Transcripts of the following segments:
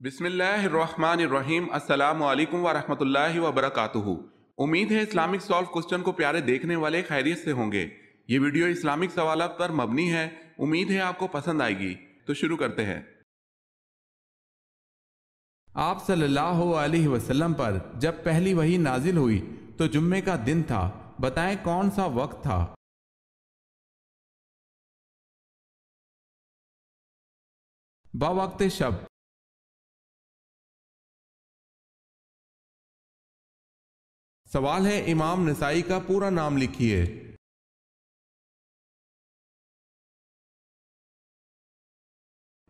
بسم اللہ الرحمن الرحیم۔ السلام علیکم ورحمۃ اللہ وبرکاتہ۔ امید ہے اسلامک سالو کوسچن کو پیارے دیکھنے والے خیریت سے ہوں گے۔ یہ ویڈیو اسلامک سوالات پر مبنی ہے، امید ہے آپ کو پسند آئے گی۔ تو شروع کرتے ہیں۔ آپ صلی اللہ علیہ وسلم پر جب پہلی وحی نازل ہوئی تو جمعے کا دن تھا، بتائیں کون سا وقت تھا؟ بوقت شب۔ سوال ہے امام نسائی کا پورا نام لکھیے۔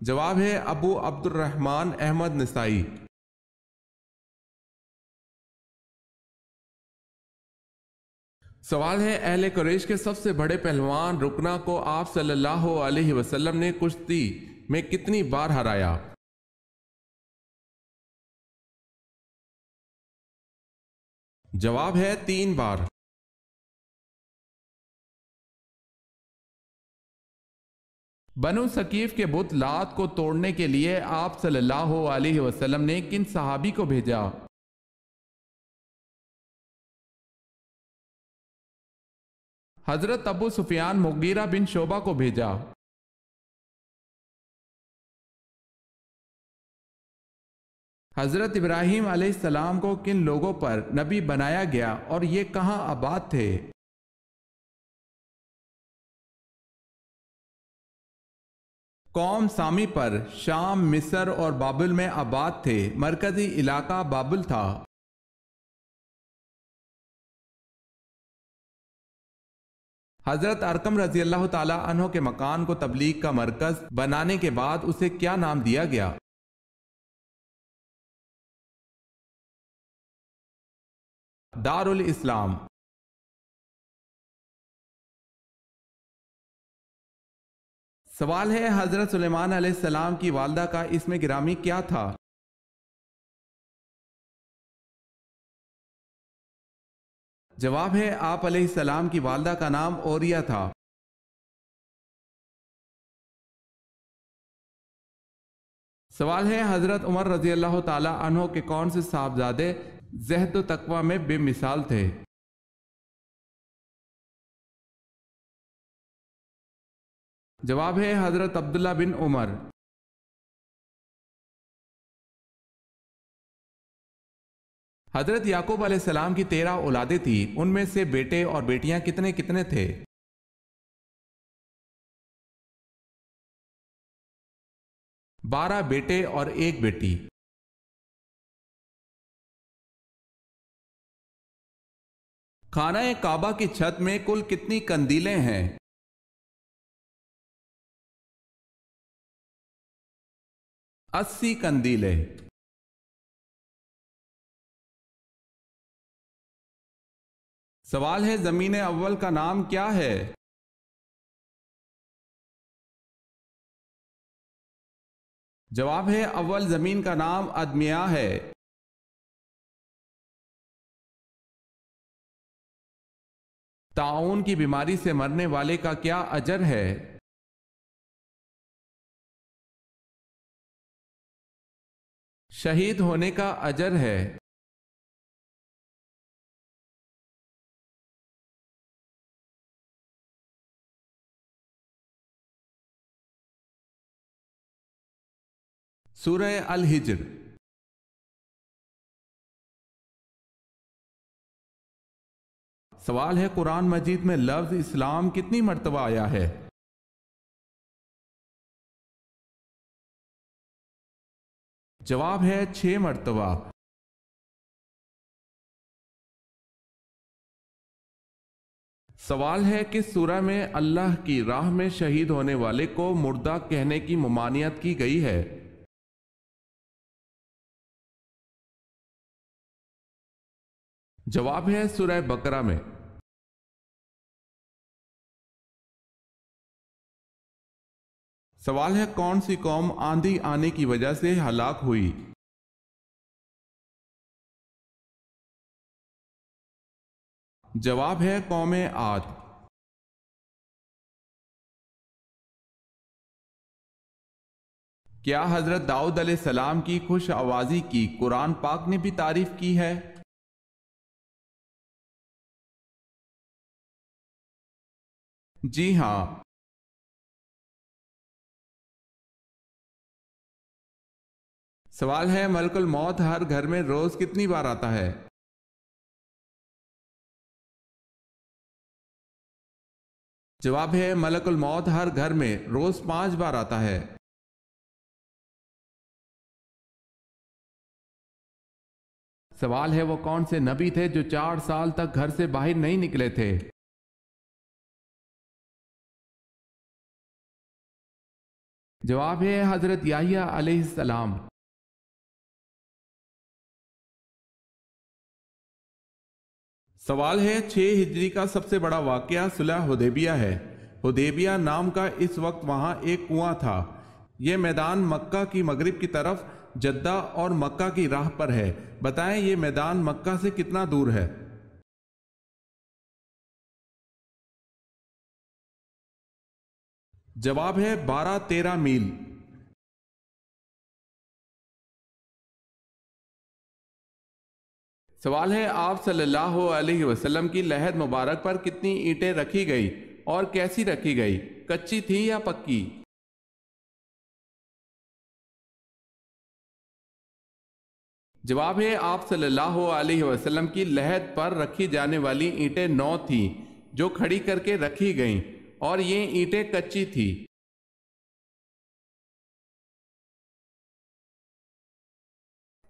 جواب ہے ابو عبد الرحمن احمد نسائی۔ سوال ہے اہل قریش کے سب سے بڑے پہلوان رکنا کو آپ صلی اللہ علیہ وسلم نے کشتی میں کتنی بار ہرایا؟ جواب ہے 3 بار۔ بنو ثقیف کے بت لات کو توڑنے کے لیے آپ صلی اللہ علیہ وسلم نے کن صحابی کو بھیجا؟ حضرت ابو سفیان مغیرہ بن شعبہ کو بھیجا۔ حضرت ابراہیم علیہ السلام کو کن لوگوں پر نبی بنایا گیا اور یہ کہاں آباد تھے؟ قوم سامی پر شام، مصر اور بابل میں آباد تھے، مرکزی علاقہ بابل تھا۔ حضرت ارقم رضی اللہ تعالی عنہ کے مکان کو تبلیغ کا مرکز بنانے کے بعد اسے کیا نام دیا گیا؟ دار الاسلام۔ سوال ہے حضرت سلیمان علیہ السلام کی والدہ کا اسم گرامی کیا تھا؟ جواب ہے آپ علیہ السلام کی والدہ کا نام اوریا تھا۔ سوال ہے حضرت عمر رضی اللہ تعالی عنہ کے کون سے صاحبزادے زہد و تقوی میں بے مثال تھے؟ جواب ہے حضرت عبداللہ بن عمر۔ حضرت یعقوب علیہ السلام کی 13 اولادیں تھیں، ان میں سے بیٹے اور بیٹیاں کتنے کتنے تھے؟ بارہ بیٹے اور 1 بیٹی۔ خانہ کعبہ کی چھت میں کل کتنی قندیلیں ہیں؟ 80 قندیلیں۔ سوال ہے زمین اول کا نام کیا ہے؟ جواب ہے اول زمین کا نام ادمیہ ہے۔ طاعون کی بیماری سے مرنے والے کا کیا اجر ہے؟ شہید ہونے کا اجر ہے۔ سورہ الحجر۔ سوال ہے قرآن مجید میں لفظ اسلام کتنی مرتبہ آیا ہے؟ جواب ہے 6 مرتبہ۔ سوال ہے کس سورہ میں اللہ کی راہ میں شہید ہونے والے کو مردہ کہنے کی ممانعت کی گئی ہے؟ جواب ہے سورہ بقرہ میں۔ سوال ہے کون سی قوم آندھی آنے کی وجہ سے ہلاک ہوئی؟ جواب ہے قوم عاد۔ کیا حضرت داؤد علیہ السلام کی خوش آوازی کی قرآن پاک نے بھی تعریف کی ہے؟ جی ہاں۔ سوال ہے، ملک الموت ہر گھر میں روز کتنی بار آتا ہے؟ جواب ہے، ملک الموت ہر گھر میں روز 5 بار آتا ہے۔ سوال ہے، وہ کون سے نبی تھے جو 4 سال تک گھر سے باہر نہیں نکلے تھے؟ جواب ہے، حضرت یحییٰ علیہ السلام۔ سوال ہے، 6 ہجری کا سب سے بڑا واقعہ صلح حدیبیہ ہے۔ حدیبیہ نام کا اس وقت وہاں ایک کنواں تھا۔ یہ میدان مکہ کی مغرب کی طرف جدہ اور مکہ کی راہ پر ہے۔ بتائیں یہ میدان مکہ سے کتنا دور ہے؟ جواب ہے 12-13 میل۔ سوال ہے، آپ صلی اللہ علیہ وسلم کی لحد مبارک پر کتنی اینٹیں رکھی گئی اور کیسی رکھی گئی؟ کچی تھی یا پکی؟ جواب ہے، آپ صلی اللہ علیہ وسلم کی لحد پر رکھی جانے والی اینٹیں 9 تھیں جو کھڑی کر کے رکھی گئیں، اور یہ اینٹیں کچی تھی۔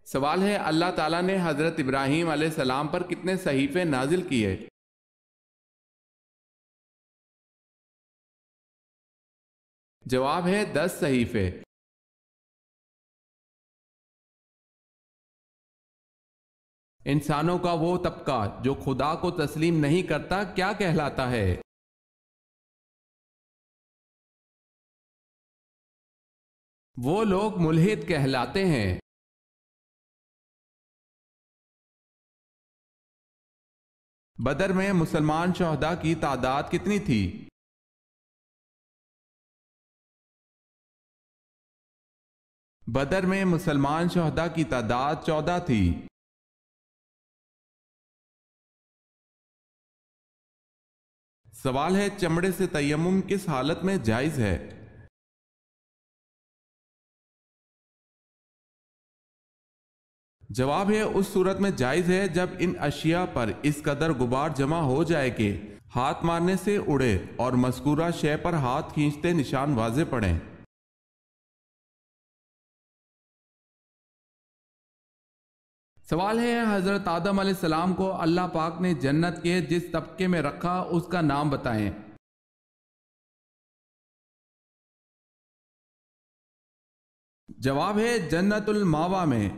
سوال ہے، اللہ تعالیٰ نے حضرت ابراہیم علیہ السلام پر کتنے صحیفے نازل کیے؟ جواب ہے 10 صحیفے۔ انسانوں کا وہ طبقہ جو خدا کو تسلیم نہیں کرتا کیا کہلاتا ہے؟ وہ لوگ ملحد کہلاتے ہیں۔ بدر میں مسلمان شہداء کی تعداد کتنی تھی؟ بدر میں مسلمان شہداء کی تعداد 14 تھی۔ سوال ہے، چمڑے سے تیمم کس حالت میں جائز ہے؟ جواب ہے، اس صورت میں جائز ہے جب ان اشیاء پر اس قدر غبار جمع ہو جائے کہ ہاتھ مارنے سے اڑے اور مذکورہ شے پر ہاتھ کھینچتے نشان واضح پڑیں۔ سوال ہے، حضرت آدم علیہ السلام کو اللہ پاک نے جنت کے جس طبقے میں رکھا اس کا نام بتائیں۔ جواب ہے، جنت الماوا میں۔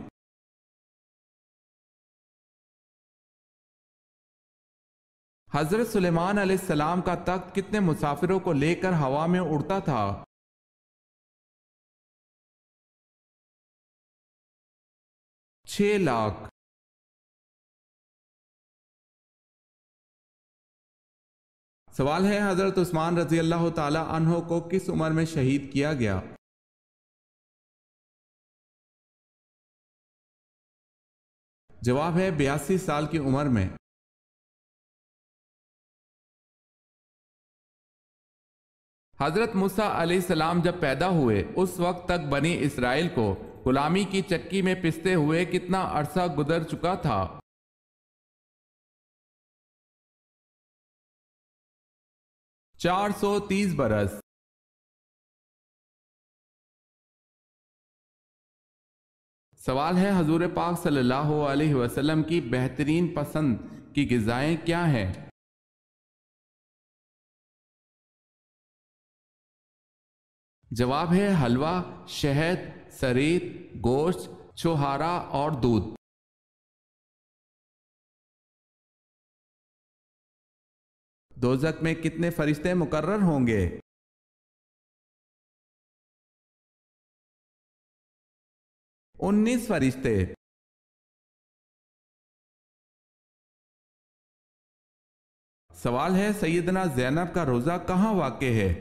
حضرت سلیمان علیہ السلام کا تخت کتنے مسافروں کو لے کر ہوا میں اڑتا تھا؟ 6 لاکھ۔ سوال ہے، حضرت عثمان رضی اللہ تعالی عنہ کو کس عمر میں شہید کیا گیا؟ جواب ہے 82 سال کی عمر میں۔ حضرت موسیٰ علیہ السلام جب پیدا ہوئے اس وقت تک بنی اسرائیل کو غلامی کی چکی میں پستے ہوئے کتنا عرصہ گزر چکا تھا؟ 430 برس۔ سوال ہے، حضور پاک صلی اللہ علیہ وسلم کی بہترین پسند کی غذائیں کیا ہیں؟ جواب ہے، حلوہ، شہد، سرید، گوشت، چھوہارا اور دودھ۔ دوزخ میں کتنے فرشتے مقرر ہوں گے؟ 19 فرشتے۔ سوال ہے، سیدنا زینب کا روضہ کہاں واقع ہے؟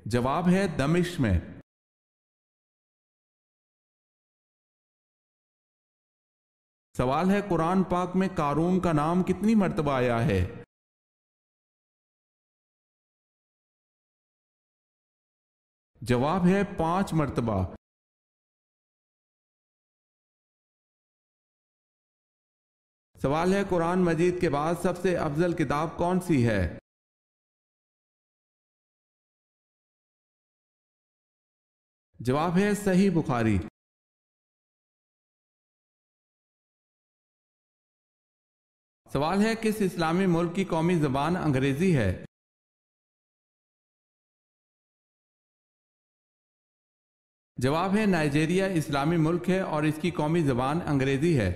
جواب ہے دمشق میں۔ سوال ہے قرآن پاک میں قارون کا نام کتنی مرتبہ آیا ہے؟ جواب ہے 5 مرتبہ۔ سوال ہے قرآن مجید کے بعد سب سے افضل کتاب کون سی ہے؟ جواب ہے صحیح بخاری۔ سوال ہے کس اسلامی ملک کی قومی زبان انگریزی ہے؟ جواب ہے نائجیریا اسلامی ملک ہے اور اس کی قومی زبان انگریزی ہے۔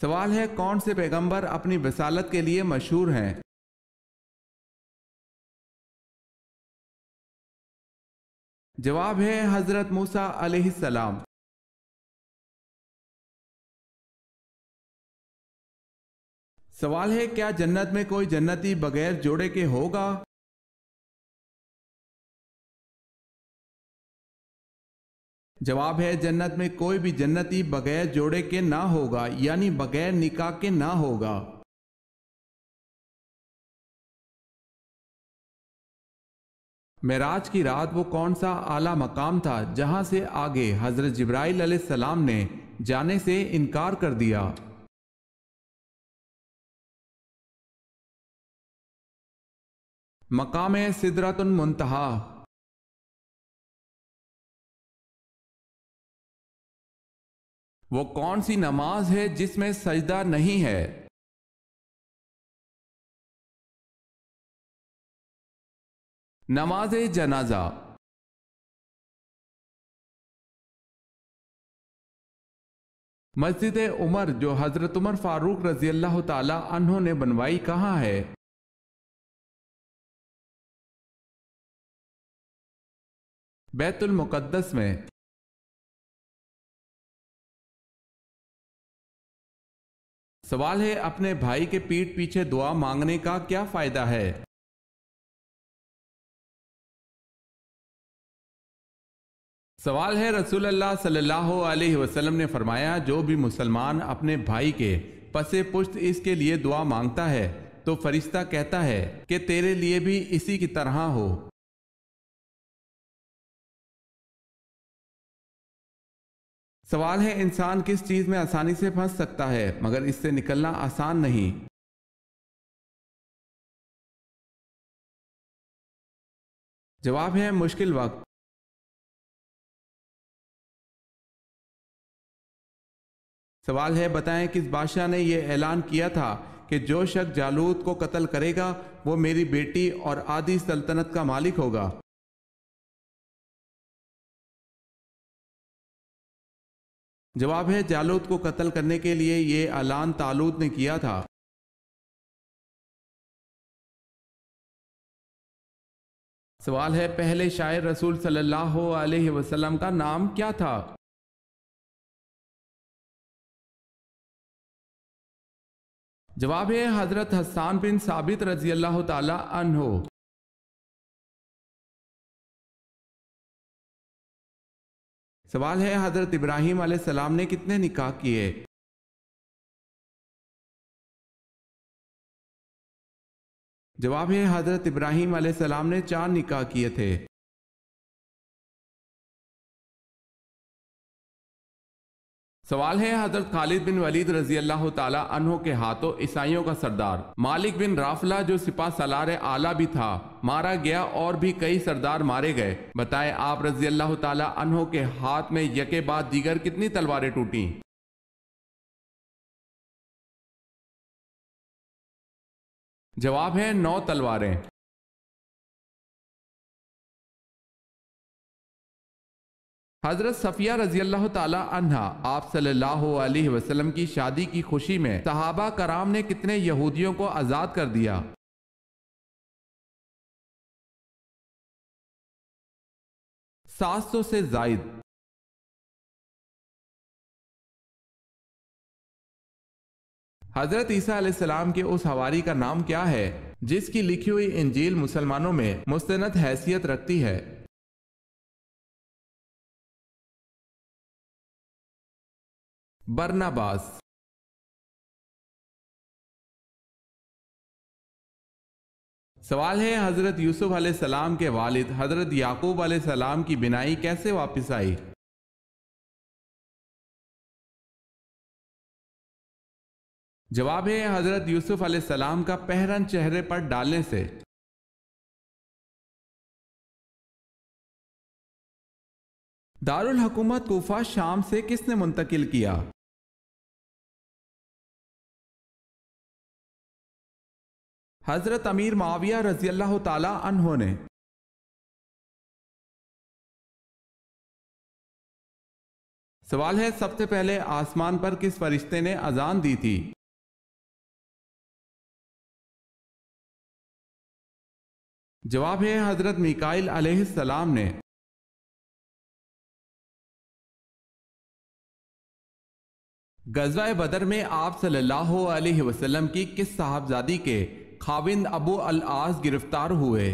سوال ہے کون سے پیغمبر اپنی بصالت کے لیے مشہور ہیں؟ جواب ہے حضرت موسیٰ علیہ السلام۔ سوال ہے کیا جنت میں کوئی جنتی بغیر جوڑے کے ہوگا؟ جواب ہے جنت میں کوئی بھی جنتی بغیر جوڑے کے نہ ہوگا، یعنی بغیر نکاح کے نہ ہوگا۔ معراج کی رات وہ کون سا اعلیٰ مقام تھا جہاں سے آگے حضرت جبرائیل علیہ السلام نے جانے سے انکار کر دیا؟ مقام سدرۃ المنتہا۔ وہ کون سی نماز ہے جس میں سجدہ نہیں ہے؟ نماز جنازہ۔ مسجد عمر جو حضرت عمر فاروق رضی اللہ تعالی عنہ نے بنوائی کہاں ہے؟ بیت المقدس میں۔ سوال ہے اپنے بھائی کے پیٹھ پیچھے دعا مانگنے کا کیا فائدہ ہے؟ سوال ہے رسول اللہ صلی اللہ علیہ وسلم نے فرمایا جو بھی مسلمان اپنے بھائی کے پس پشت اس کے لیے دعا مانگتا ہے تو فرشتہ کہتا ہے کہ تیرے لیے بھی اسی کی طرح ہو۔ سوال ہے انسان کس چیز میں آسانی سے پھنس سکتا ہے مگر اس سے نکلنا آسان نہیں؟ جواب ہے مشکل وقت۔ سوال ہے بتائیں کس بادشاہ نے یہ اعلان کیا تھا کہ جو شخص جالوت کو قتل کرے گا وہ میری بیٹی اور آدھی سلطنت کا مالک ہوگا؟ جواب ہے جالوت کو قتل کرنے کے لیے یہ اعلان طالوت نے کیا تھا۔ سوال ہے پہلے شاعر رسول صلی اللہ علیہ وسلم کا نام کیا تھا؟ جواب ہے حضرت حسان بن ثابت رضی اللہ تعالی عنہ۔ سوال ہے حضرت ابراہیم علیہ السلام نے کتنے نکاح کیے؟ جواب ہے حضرت ابراہیم علیہ السلام نے 4 نکاح کیے تھے۔ سوال ہے حضرت خالد بن ولید رضی اللہ تعالی عنہ کے ہاتھوں عیسائیوں کا سردار مالک بن رافلہ جو سپہ سالار اعلیٰ بھی تھا مارا گیا اور بھی کئی سردار مارے گئے، بتائیں آپ رضی اللہ تعالی عنہ کے ہاتھ میں یکے بعد دیگر کتنی تلواریں ٹوٹیں؟ جواب ہے 9 تلواریں۔ حضرت صفیہ رضی اللہ تعالی عنہا آپ صلی اللہ علیہ وسلم کی شادی کی خوشی میں صحابہ کرام نے کتنے یہودیوں کو آزاد کر دیا؟ 700 سے زائد۔ حضرت عیسیٰ علیہ السلام کے اس حواری کا نام کیا ہے جس کی لکھی ہوئی انجیل مسلمانوں میں مستند حیثیت رکھتی ہے؟ برناباس۔ سوال ہے حضرت یوسف علیہ السلام کے والد حضرت یعقوب علیہ السلام کی بینائی کیسے واپس آئی؟ جواب ہے حضرت یوسف علیہ السلام کا پہرن چہرے پر ڈالنے سے۔ دارالحکومت کوفہ شام سے کس نے منتقل کیا؟ حضرت امیر معاویہ رضی اللہ تعالی عنہ نے۔ سوال ہے سب سے پہلے آسمان پر کس فرشتے نے اذان دی تھی؟ جواب ہے حضرت میکائیل علیہ السلام نے۔ غزوہ بدر میں آپ صلی اللہ علیہ وسلم کی کس صاحبزادی کے خاوند ابو العاص گرفتار ہوئے؟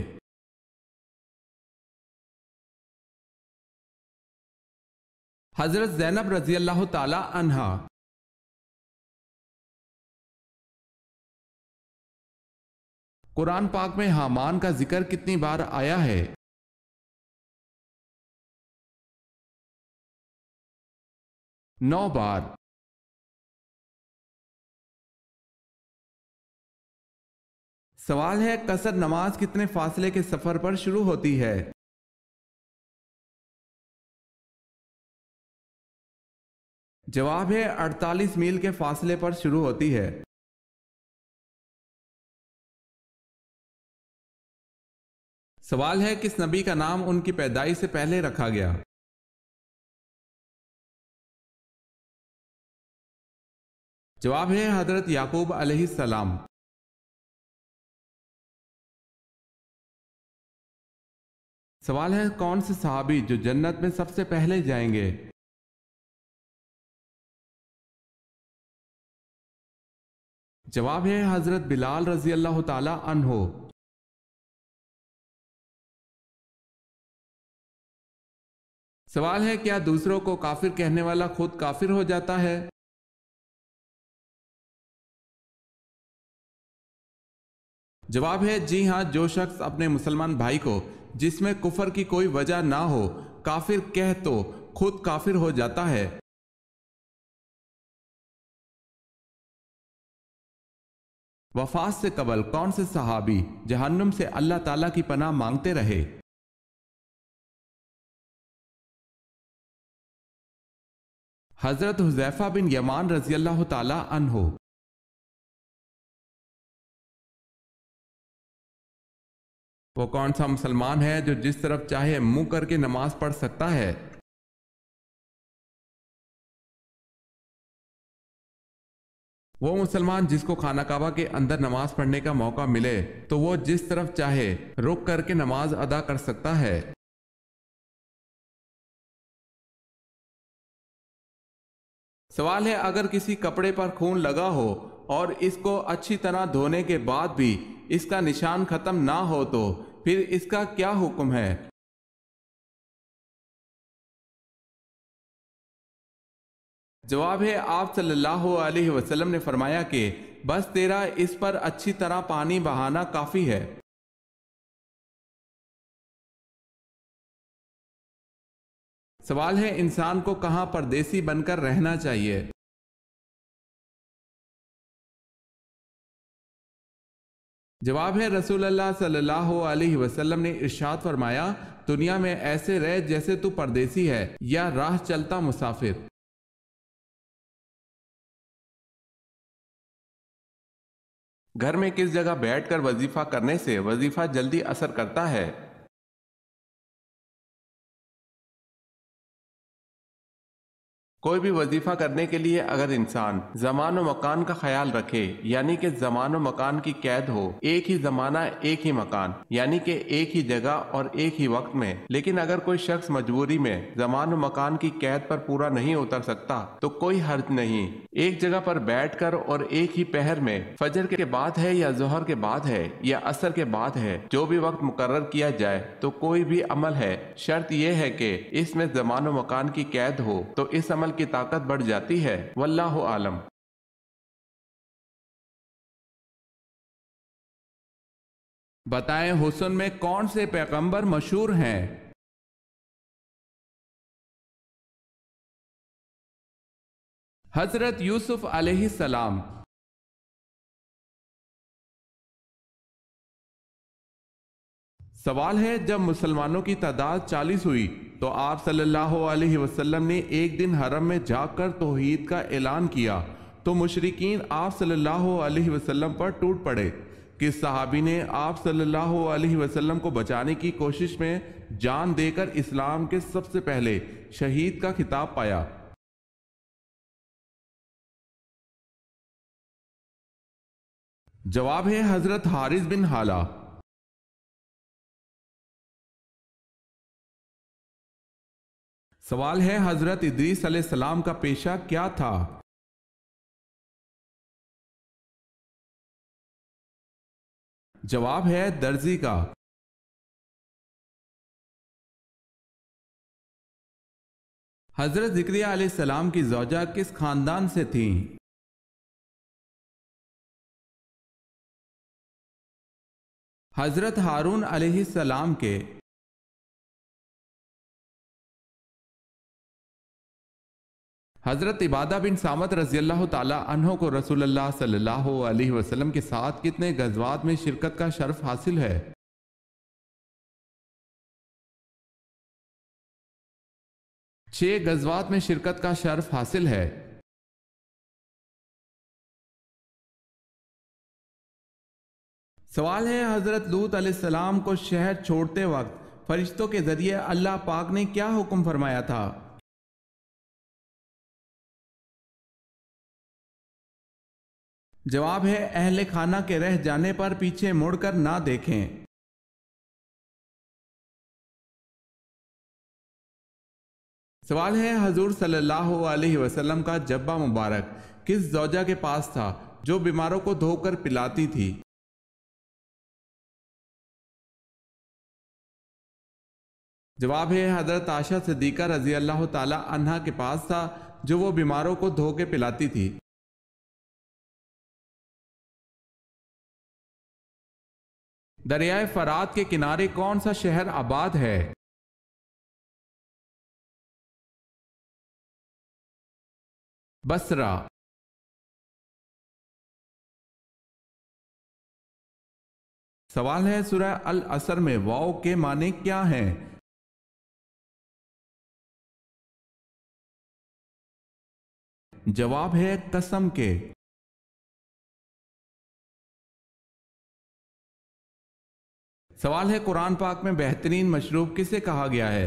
حضرت زینب رضی اللہ تعالی عنہا۔ قرآن پاک میں حامان کا ذکر کتنی بار آیا ہے؟ 9 بار۔ سوال ہے قصر نماز کتنے فاصلے کے سفر پر شروع ہوتی ہے؟ جواب ہے 48 میل کے فاصلے پر شروع ہوتی ہے۔ سوال ہے کس نبی کا نام ان کی پیدائش سے پہلے رکھا گیا؟ جواب ہے حضرت یعقوب علیہ السلام۔ سوال ہے کون سے صحابی جو جنت میں سب سے پہلے جائیں گے؟ جواب ہے حضرت بلال رضی اللہ تعالی عنہ۔ سوال ہے کیا دوسروں کو کافر کہنے والا خود کافر ہو جاتا ہے؟ جواب ہے جی ہاں، جو شخص اپنے مسلمان بھائی کو جس میں کفر کی کوئی وجہ نہ ہو کافر کہہ تو خود کافر ہو جاتا ہے۔ وفات سے قبل کون سے صحابی جہنم سے اللہ تعالیٰ کی پناہ مانگتے رہے؟ حضرت حذیفہ بن یمان رضی اللہ تعالی عنہ۔ وہ کون سا مسلمان ہے جو جس طرف چاہے منہ کر کے نماز پڑھ سکتا ہے؟ وہ مسلمان جس کو خانہ کعبہ کے اندر نماز پڑھنے کا موقع ملے تو وہ جس طرف چاہے رک کر کے نماز ادا کر سکتا ہے۔ سوال ہے اگر کسی کپڑے پر خون لگا ہو اور اس کو اچھی طرح دھونے کے بعد بھی اس کا نشان ختم نہ ہو تو پھر اس کا کیا حکم ہے؟ جواب ہے آپ صلی اللہ علیہ وسلم نے فرمایا کہ بس تیرا اس پر اچھی طرح پانی بہانا کافی ہے۔ سوال ہے انسان کو کہاں پردیسی بن کر رہنا چاہیے؟ جواب ہے رسول اللہ صلی اللہ علیہ وسلم نے ارشاد فرمایا دنیا میں ایسے رہ جیسے تو پردیسی ہے یا راہ چلتا مسافر۔ گھر میں کس جگہ بیٹھ کر وظیفہ کرنے سے وظیفہ جلدی اثر کرتا ہے؟ کوئی بھی وظیفہ کرنے کے لیے اگر انسان زمان و مکان کا خیال رکھے، یعنی کہ زمان و مکان کی قید ہو، ایک ہی زمانہ ایک ہی مکان، یعنی کہ ایک ہی جگہ اور ایک ہی وقت میں، لیکن اگر کوئی شخص مجبوری میں زمان و مکان کی قید پر پورا نہیں اتر سکتا تو کوئی حرج نہیں، ایک جگہ پر بیٹھ کر اور ایک ہی پہر میں، فجر کے بعد ہے یا ظہر کے بعد ہے یا عصر کے بعد ہے، جو بھی وقت مقرر کیا جائے تو کوئی بھی عمل ہے، شرط یہ ہے کہ اس میں زمان و مکان کی قید ہو تو اس عمل کی طاقت بڑھ جاتی ہے۔ واللہ عالم۔ بتائیں حسن میں کون سے پیغمبر مشہور ہیں؟ حضرت یوسف علیہ السلام۔ سوال ہے، جب مسلمانوں کی تعداد 40 ہوئی تو آپ صلی اللہ علیہ وسلم نے ایک دن حرم میں جا کر توحید کا اعلان کیا تو مشرکین آپ صلی اللہ علیہ وسلم پر ٹوٹ پڑے۔ کس صحابی نے آپ صلی اللہ علیہ وسلم کو بچانے کی کوشش میں جان دے کر اسلام کے سب سے پہلے شہید کا خطاب پایا؟ جواب ہے حضرت حارث بن حالہ۔ سوال ہے، حضرت ادریس علیہ السلام کا پیشہ کیا تھا؟ جواب ہے درزی کا۔ حضرت زکریا علیہ السلام کی زوجہ کس خاندان سے تھیں؟ حضرت ہارون علیہ السلام کے۔ حضرت عبادہ بن صامت رضی اللہ تعالی عنہ کو رسول اللہ صلی اللہ علیہ وسلم کے ساتھ کتنے غزوات میں شرکت کا شرف حاصل ہے؟ 6 غزوات میں شرکت کا شرف حاصل ہے۔ سوال ہے، حضرت لوط علیہ السلام کو شہر چھوڑتے وقت فرشتوں کے ذریعے اللہ پاک نے کیا حکم فرمایا تھا؟ جواب ہے اہل خانہ کے رہ جانے پر پیچھے مڑ کر نہ دیکھیں۔ سوال ہے، حضور صلی اللہ علیہ وسلم کا جبہ مبارک کس زوجہ کے پاس تھا جو بیماروں کو دھو کر پلاتی تھی؟ جواب ہے حضرت عائشہ صدیقہ رضی اللہ تعالی عنہا کے پاس تھا جو وہ بیماروں کو دھو کے پلاتی تھی۔ دریائے فرات کے کنارے کون سا شہر آباد ہے؟ بصرہ۔ سوال ہے، سورہ العصر میں واو کے معنی کیا ہیں؟ جواب ہے قسم کے۔ سوال ہے، قرآن پاک میں بہترین مشروب کسے کہا گیا ہے؟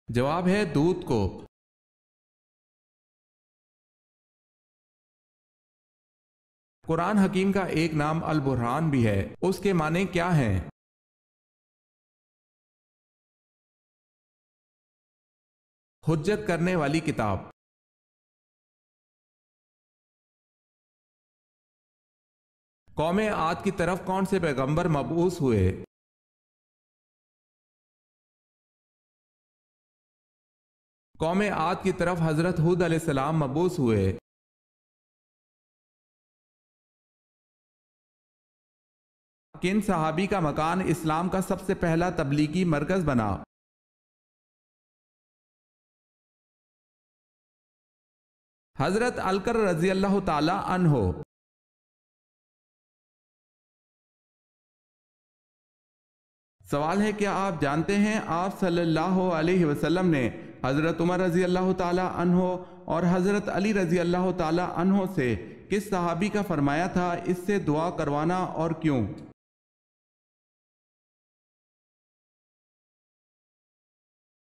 جواب ہے دودھ کو۔ قرآن حکیم کا ایک نام البرہان بھی ہے، اس کے معنی کیا ہیں؟ حجت کرنے والی کتاب۔ قوم عاد کی طرف کون سے پیغمبر مبعوث ہوئے؟ قوم عاد کی طرف حضرت ہود علیہ السلام مبعوث ہوئے۔ کن صحابی کا مکان اسلام کا سب سے پہلا تبلیغی مرکز بنا؟ حضرت الکر رضی اللہ تعالی عنہ۔ سوال ہے، کیا آپ جانتے ہیں آپ صلی اللہ علیہ وسلم نے حضرت عمر رضی اللہ تعالی عنہ اور حضرت علی رضی اللہ تعالی عنہ سے کس صحابی کا فرمایا تھا اس سے دعا کروانا اور کیوں؟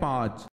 5।